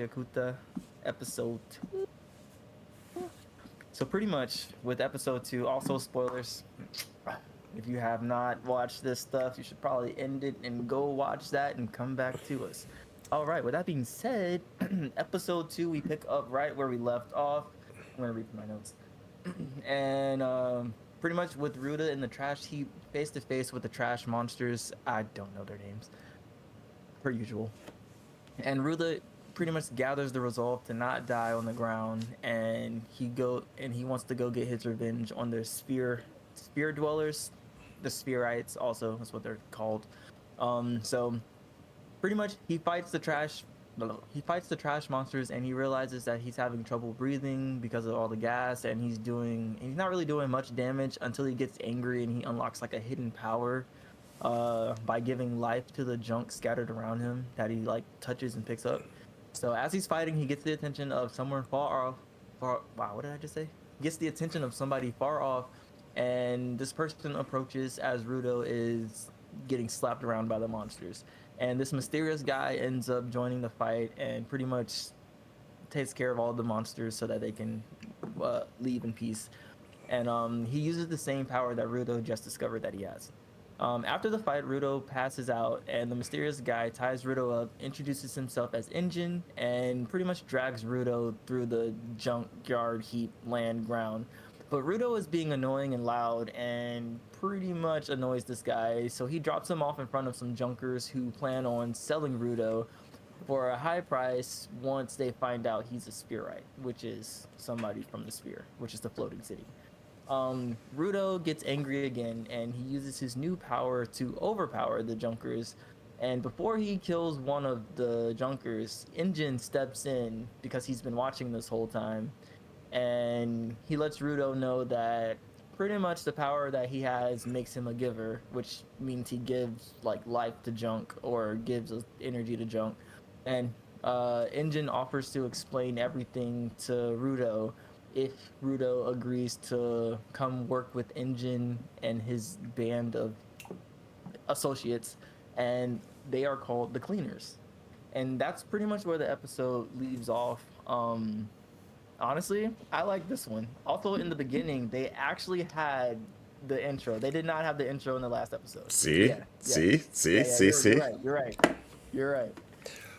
Gachiakuta, episode 2. So pretty much with episode 2, also spoilers. If you have not watched this stuff, you should probably end it and go watch that and come back to us. All right, with that being said, episode 2, we pick up right where we left off. I'm going to read from my notes. And pretty much with Ruda in the trash heap, face to face with the trash monsters. I don't know their names, per usual. And Ruda pretty much gathers the resolve to not die on the ground, and he wants to go get his revenge on the sphere dwellers, the spherites. Also, that's what they're called. So pretty much he fights the trash monsters, and he realizes that he's having trouble breathing because of all the gas, and he's not really doing much damage until he gets angry and he unlocks like a hidden power by giving life to the junk scattered around him that he like touches and picks up. So as he's fighting, he gets the attention of someone far off. Wow, what did I just say? He gets the attention of somebody far off, and this person approaches as Rudo is getting slapped around by the monsters. And this mysterious guy ends up joining the fight and pretty much takes care of all the monsters so that they can leave in peace. And he uses the same power that Rudo just discovered that he has. After the fight, Rudo passes out, and the mysterious guy ties Rudo up, introduces himself as Engine, and pretty much drags Rudo through the junkyard heap land ground. But Rudo is being annoying and loud and pretty much annoys this guy, so he drops him off in front of some junkers who plan on selling Rudo for a high price once they find out he's a Spherite, which is somebody from the sphere, which is the floating city. Rudo gets angry again, and he uses his new power to overpower the junkers. And before he kills one of the junkers, Engine steps in because he's been watching this whole time, and he lets Rudo know that pretty much the power that he has makes him a giver, which means he gives like life to junk or gives energy to junk. And Engine offers to explain everything to Rudo if Rudo agrees to come work with Engine and his band of associates, and they are called the Cleaners. And that's pretty much where the episode leaves off. Honestly, I like this one. Also, in the beginning, they actually had the intro. They did not have the intro in the last episode. See? Yeah, yeah, See? See? yeah, yeah. See? You're See? right. You're right. You're right.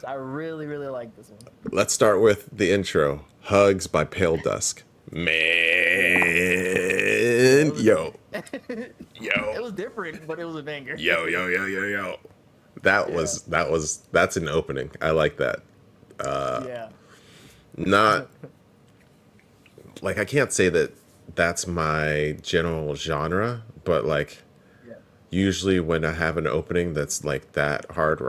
So I really, really like this one. Let's start with the intro. Hugs by Pale Dusk. Yeah, Man. Yo. it Yo. was different, but it was a banger. Yo, yo, yo, yo, yo. Yeah, That's an opening. I like that. yeah. Not, like, I can't say that that's my general genre, but, like, Yeah, usually when I have an opening that's like that hard,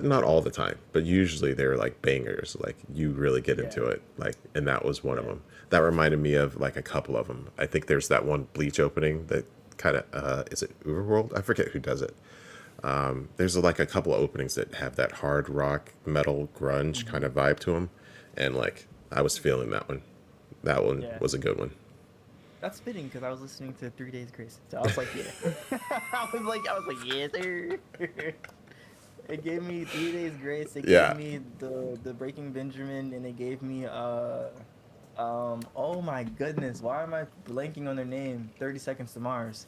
not all the time, but usually they're like bangers. Like you really get yeah, into it. Like, and that was one of yeah. them. That reminded me of like a couple of them. I think there's that one Bleach opening that kind of is it Uberworld? I forget who does it. There's like a couple of openings that have that hard rock, metal, grunge kind Mhm. of vibe to them, and like I was feeling that one. That one Yeah. was a good one. That's fitting because I was listening to 3 Days Grace, so I was like, yeah. I was like, yes, sir. It gave me 3 Days Grace. It gave Yeah, me the Breaking Benjamin, and it gave me oh my goodness, why am I blanking on their name? 30 Seconds to Mars.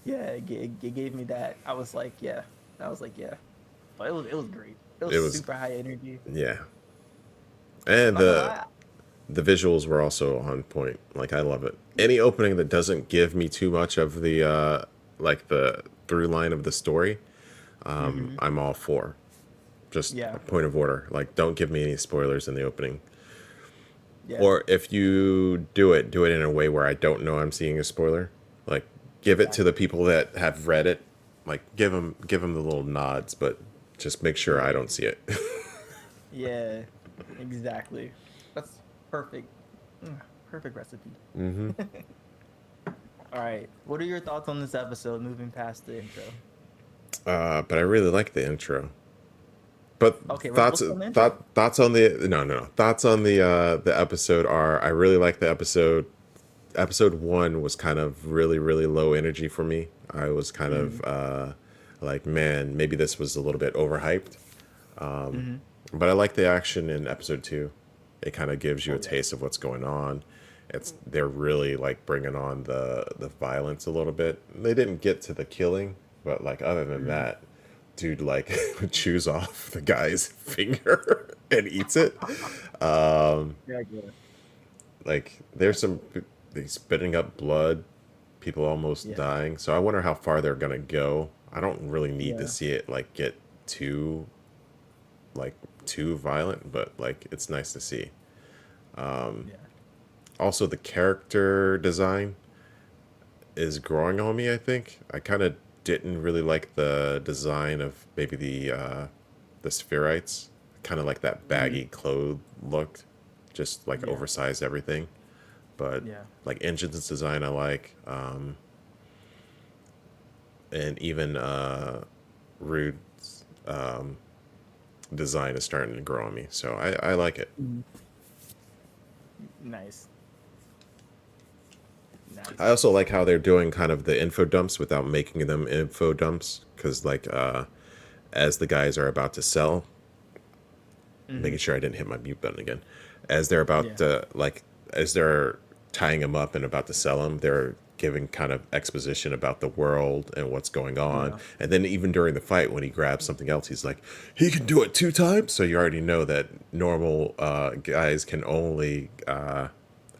Yeah, it gave me that. I was like, yeah. I was like, yeah. But it was great. It was it was. super high energy. Yeah, and Not gonna the lie. the visuals were also on point. Like I love it. Any opening that doesn't give me too much of the like the through line of the story, Hmm. I'm all for. Just a Yeah, point of order. Like don't give me any spoilers in the opening. yeah, Or if you do it in a way where I don't know I'm seeing a spoiler. Like give it to the exactly. people that have read it. Like give them the little nods, but just make sure I Right. don't see it. Yeah, exactly. That's perfect. Perfect recipe. hmm All right. What are your thoughts on this episode moving past the intro? But I really like the intro. But Okay, let's go on the intro. thoughts on the no thoughts on the episode are I really like the episode. Episode one was kind of really low energy for me. I was kind of Mm-hmm. like man maybe this was a little bit overhyped. Mm-hmm. But I like the action in episode 2. It kind of gives you a Oh yeah. taste of what's going on. They're really like bringing on the violence a little bit. They didn't get to the killing, but like other than Mhm. that, dude like chews off the guy's finger and eats it. Yeah, I get it. Like there's some they spitting up blood, people almost Yeah. dying. So I wonder how far they're gonna go. I don't really need to Yeah. see it like get too like too violent, but like it's nice to see. Yeah. Also, the character design is growing on me. I think I kind of didn't really like the design of maybe the Spherites, kind of like that Mhm. baggy clothes look, just like Yeah. oversized everything. But Yeah. like Engine's design, I like, and even Rude's design is starting to grow on me. So I like it. Mhm. Nice. I Nice. also like how they're doing kind of the info dumps without making them info dumps because like as the guys are about to sell, Hmm. making sure I didn't hit my mute button again, as they're about Yeah. to like as they're tying him up and about to sell him, they're giving kind of exposition about the world and what's going on. Yeah. And then even during the fight when he grabs something else, he's like, he can do it 2 times. So you already know that normal guys can only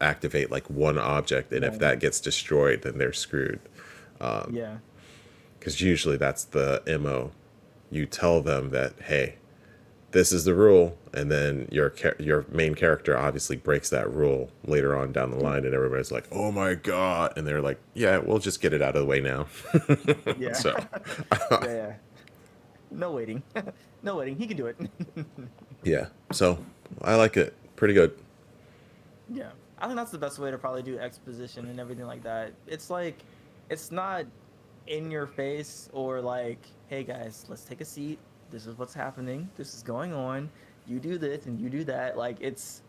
activate like one object, and if One. that gets destroyed, then they're screwed. Yeah. Because usually that's the MO. You tell them that, hey, this is the rule, and then your main character obviously breaks that rule later on down the Yeah. line, and everybody's like, "Oh my god!" And they're like, "Yeah, we'll just get it out of the way now." Yeah. So, Yeah. Yeah. No waiting. No waiting. He can do it. yeah, so I like it. Pretty good. Yeah. I think that's the best way to probably do exposition and everything like that. It's like, it's not in your face or like, hey guys, let's take a seat. This is what's happening. This is going on. You do this and you do that. Like it's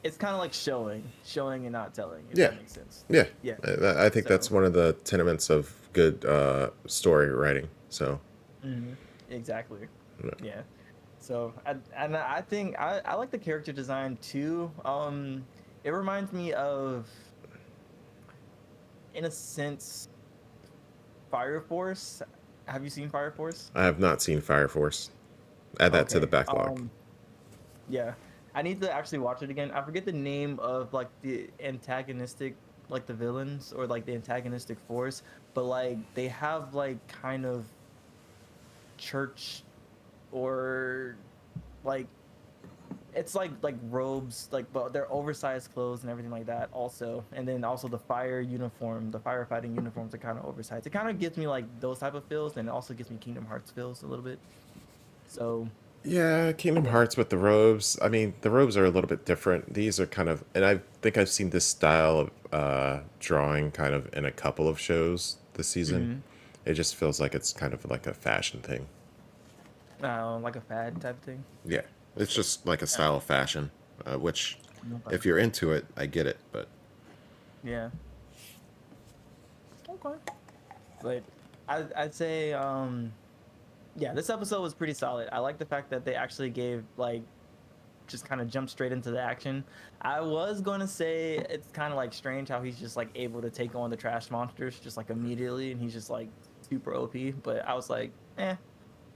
kind of like showing and not telling, if Yeah, that makes sense. yeah. Yeah. I think that's So, one of the tenements of good story writing. So, mhm, exactly. yeah. Yeah. So I think I like the character design too. It reminds me of, in a sense, Fire Force. Have you seen Fire Force? I have not seen Fire Force. Add that to the Okay. backlog. Yeah. I need to actually watch it again. I forget the name of like the antagonistic, like the villains or like the antagonistic force, but like they have like kind of church or like it's like robes, like, but they're oversized clothes and everything like that also. And then also the fire uniform, the firefighting uniforms are kind of oversized. It kind of gives me like those type of feels, and it also gives me Kingdom Hearts feels a little bit. So Yeah, Kingdom yeah. Hearts with the robes. I mean, the robes are a little bit different. These are kind of, and I think I've seen this style of drawing kind of in a couple of shows this season. Hmm. It just feels like it's kind of like a fashion thing. Like a fad type of thing. Yeah, it's just like a Yeah. style of fashion, which, Okay. if you're into it, I get it. But Yeah. Okay. But I'd say yeah, this episode was pretty solid. I like the fact that they actually gave like just kind of jumped straight into the action. I was going to say it's kind of like strange how he's just like able to take on the trash monsters just like immediately, and he's just like super OP, but I was like, "Eh."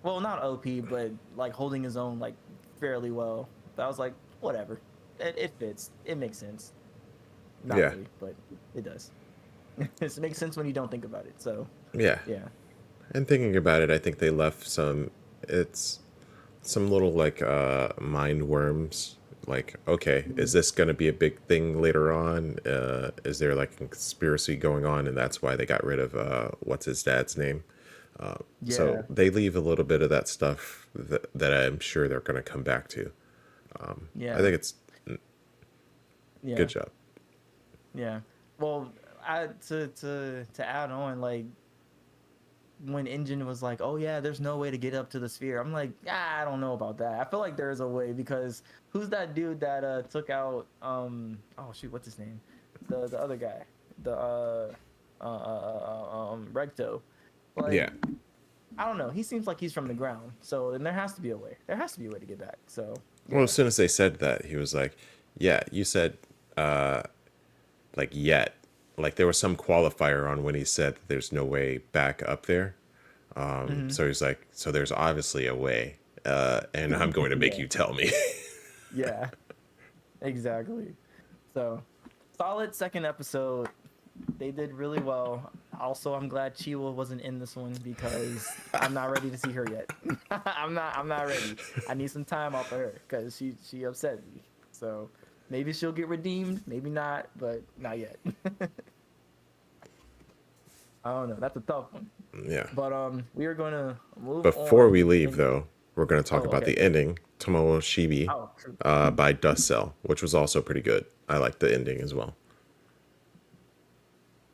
Well, not OP, but like holding his own like fairly well. But I was like, whatever. It fits. It makes sense. Not yeah, really, but it does. It makes sense when you don't think about it. So, yeah. yeah. And thinking about it, I think they left it's some little like mind worms. Like, okay, is Mhm. this going to be a big thing later on? Is there like a conspiracy going on, and that's why they got rid of what's his dad's name? So Yeah. they leave a little bit of that stuff that I'm sure they're going to come back to. I Yeah. think it's good Yeah. job. Yeah. Well, I to add on, like when Engine was like, "Oh yeah, there's no way to get up to the sphere." I'm like, I don't know about that. I feel like there's a way, because who's that dude that took out oh shoot, what's his name? The other guy. The Recto. Yeah, Like I don't know. He seems like he's from the ground, so then there has to be a way. There has to be a way to get back. So Well, yeah, as soon as they said that, he was like, "Yeah, you said like yet." Like there was some qualifier on when he said that there's no way back up there. hmm So he's like, "So there's obviously a way, and I'm going to make yeah, you tell me." yeah, exactly. So solid second episode. They did really well. Also, I'm glad Chiwa wasn't in this one because I'm not ready to see her yet. I'm not ready. I need some time off of her because she upset me. So maybe she'll get redeemed, maybe not, but not yet. I don't know. That's a tough one. Yeah. But we are gonna move Before we on. leave, though, we're going to talk Oh, about okay. the ending, Tomoe Shibi, Oh, true. by Dust Cell, which was also pretty good. I liked the ending as well.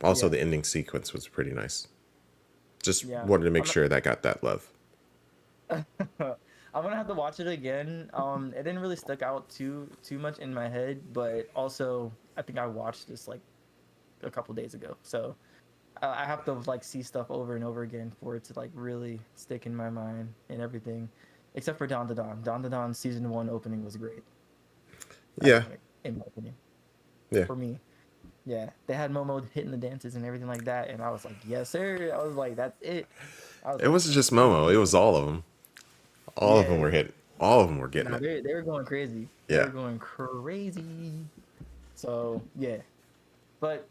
Also, Yeah, the ending sequence was pretty nice. Just yeah. wanted to make I'm sure that got that love. I'm gonna have to watch it again. It didn't really stick out too much in my head, but also I think I watched this like a couple days ago, so I have to like see stuff over and over again for it to like really stick in my mind and everything, except for Dawn to Dawn. Dawn to Dawn season one opening was great. Yeah, Iconic in my opinion. yeah. For me, yeah, they had Momo hitting the dances and everything like that, and I was like, yes sir. I was like, that's it. I was It like, wasn't just Momo; it was all of them. All of them were yeah. hitting. All of them were getting Nah, it. they were going crazy. They Yeah. were going crazy. So yeah, but